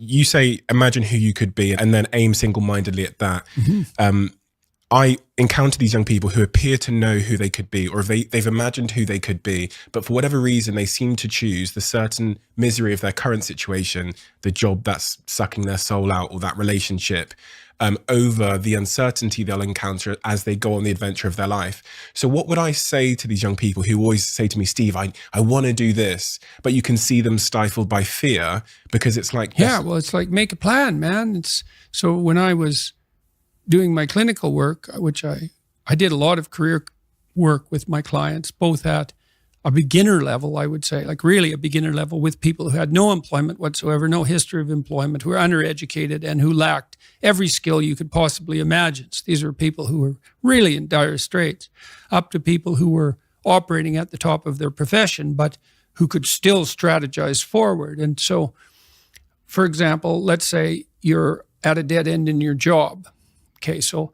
you say, imagine who you could be and then aim single-mindedly at that. I encounter these young people who appear to know who they could be, or they've imagined who they could be, but for whatever reason, they seem to choose the certain misery of their current situation, the job that's sucking their soul out, or that relationship, over the uncertainty they'll encounter as they go on the adventure of their life. So what would I say to these young people who always say to me, Steve, I want to do this, but you can see them stifled by fear because it's like... Yeah, well, it's like, make a plan, man. So when I was doing my clinical work, which I did a lot of career work with my clients, both at a beginner level, I would say, like really a beginner level, with people who had no employment whatsoever, no history of employment, who were undereducated and who lacked every skill you could possibly imagine. So these were people who were really in dire straits, up to people who were operating at the top of their profession, but who could still strategize forward. And so, for example, let's say you're at a dead end in your job. Okay, so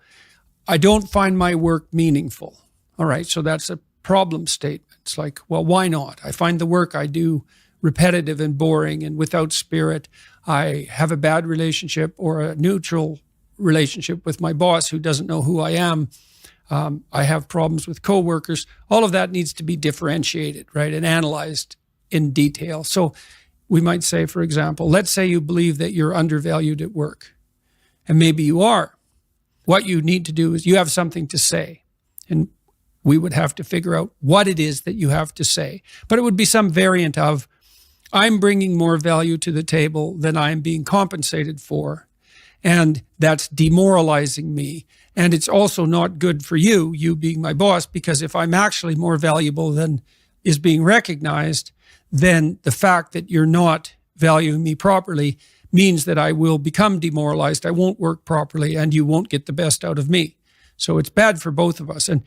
I don't find my work meaningful. All right, so that's a problem statement. It's like, well, why not? I find the work I do repetitive and boring and without spirit. I have a bad relationship or a neutral relationship with my boss who doesn't know who I am. I have problems with coworkers. All of that needs to be differentiated, right, and analyzed in detail. So we might say, for example, let's say you believe that you're undervalued at work, and maybe you are. What you need to do is you have something to say, and we would have to figure out what it is that you have to say. But it would be some variant of, I'm bringing more value to the table than I'm being compensated for, and that's demoralizing me. And it's also not good for you being my boss, because if I'm actually more valuable than is being recognized, then the fact that you're not valuing me properly means that I will become demoralized, I won't work properly, and you won't get the best out of me. So it's bad for both of us. And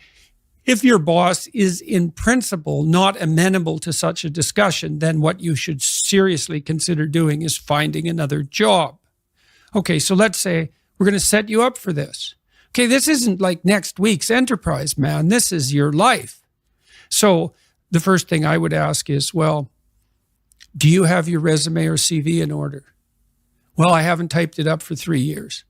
if your boss is in principle not amenable to such a discussion, then what you should seriously consider doing is finding another job. Okay, so let's say we're going to set you up for this. Okay, this isn't like next week's enterprise, man. This is your life. So the first thing I would ask is, well, do you have your resume or CV in order? Well, I haven't typed it up for 3 years.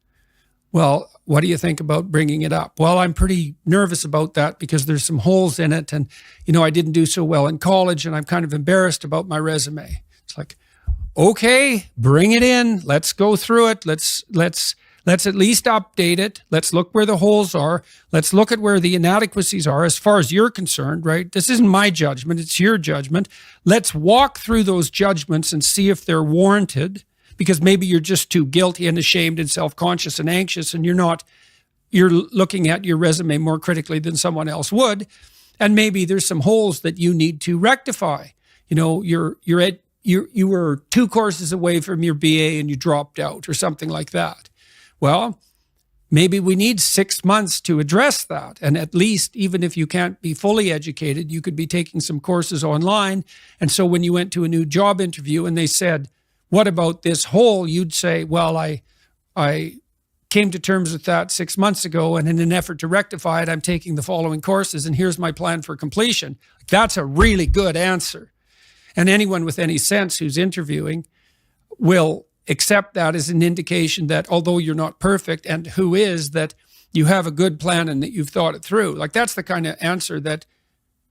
Well, what do you think about bringing it up? Well, I'm pretty nervous about that because there's some holes in it. And, I didn't do so well in college and I'm kind of embarrassed about my resume. It's like, okay, bring it in. Let's go through it. Let's at least update it. Let's look where the holes are. Let's look at where the inadequacies are as far as you're concerned, right? This isn't my judgment. It's your judgment. Let's walk through those judgments and see if they're warranted. Because maybe you're just too guilty and ashamed and self-conscious and anxious, and you're looking at your resume more critically than someone else would. And maybe there's some holes that you need to rectify. You were 2 courses away from your BA and you dropped out or something like that. Well, maybe we need 6 months to address that. And at least, even if you can't be fully educated, you could be taking some courses online. And so when you went to a new job interview and they said, what about this hole? You'd say, well, I came to terms with that 6 months ago, and in an effort to rectify it, I'm taking the following courses, and here's my plan for completion. That's a really good answer. And anyone with any sense who's interviewing will accept that as an indication that although you're not perfect, and who is, that you have a good plan and that you've thought it through. Like, that's the kind of answer that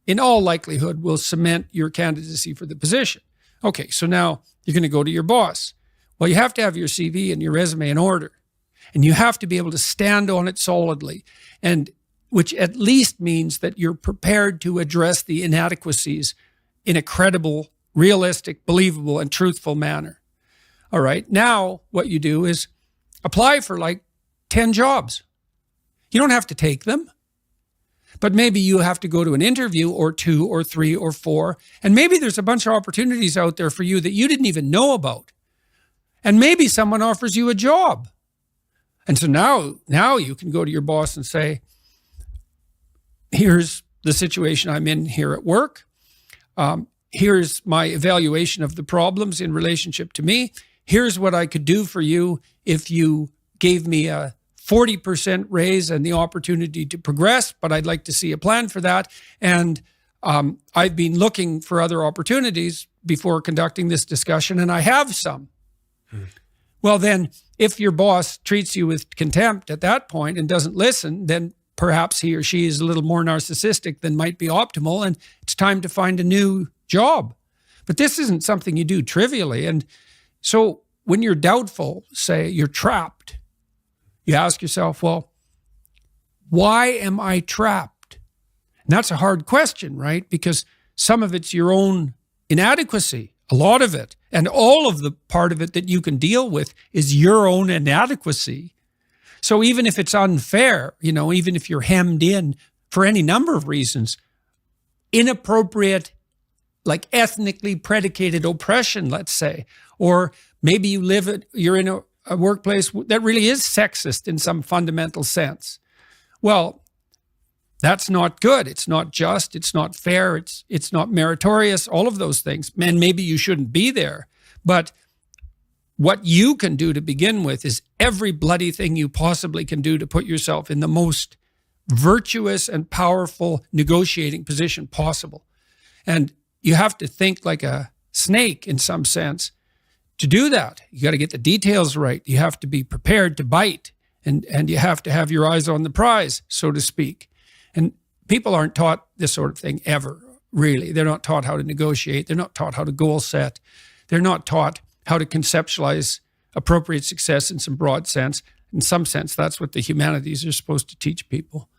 in all likelihood will cement your candidacy for the position. Okay, so now you're going to go to your boss. Well, you have to have your CV and your resume in order, and you have to be able to stand on it solidly, and which at least means that you're prepared to address the inadequacies in a credible, realistic, believable, and truthful manner. All right, now what you do is apply for like 10 jobs. You don't have to take them. But maybe you have to go to an interview or 2 or 3 or 4. And maybe there's a bunch of opportunities out there for you that you didn't even know about. And maybe someone offers you a job. And so now you can go to your boss and say, here's the situation I'm in here at work. Here's my evaluation of the problems in relationship to me. Here's what I could do for you if you gave me a 40% raise and the opportunity to progress, but I'd like to see a plan for that. And I've been looking for other opportunities before conducting this discussion, and I have some. Well, then if your boss treats you with contempt at that point and doesn't listen, then perhaps he or she is a little more narcissistic than might be optimal, and it's time to find a new job. But this isn't something you do trivially. And so when you're doubtful, say you're trapped, you ask yourself, well, why am I trapped? And that's a hard question, right? Because some of it's your own inadequacy, a lot of it. And all of the part of it that you can deal with is your own inadequacy. So even if it's unfair, even if you're hemmed in for any number of reasons, inappropriate, like ethnically predicated oppression, let's say, or maybe you're in a workplace that really is sexist in some fundamental sense. Well, that's not good. It's not just. It's not fair. It's not meritorious. All of those things. And maybe you shouldn't be there. But what you can do to begin with is every bloody thing you possibly can do to put yourself in the most virtuous and powerful negotiating position possible. And you have to think like a snake in some sense to do that. You got to get the details right. You have to be prepared to bite, and you have to have your eyes on the prize, so to speak. And people aren't taught this sort of thing ever, really. They're not taught how to negotiate. They're not taught how to goal set. They're not taught how to conceptualize appropriate success in some broad sense. In some sense, that's what the humanities are supposed to teach people.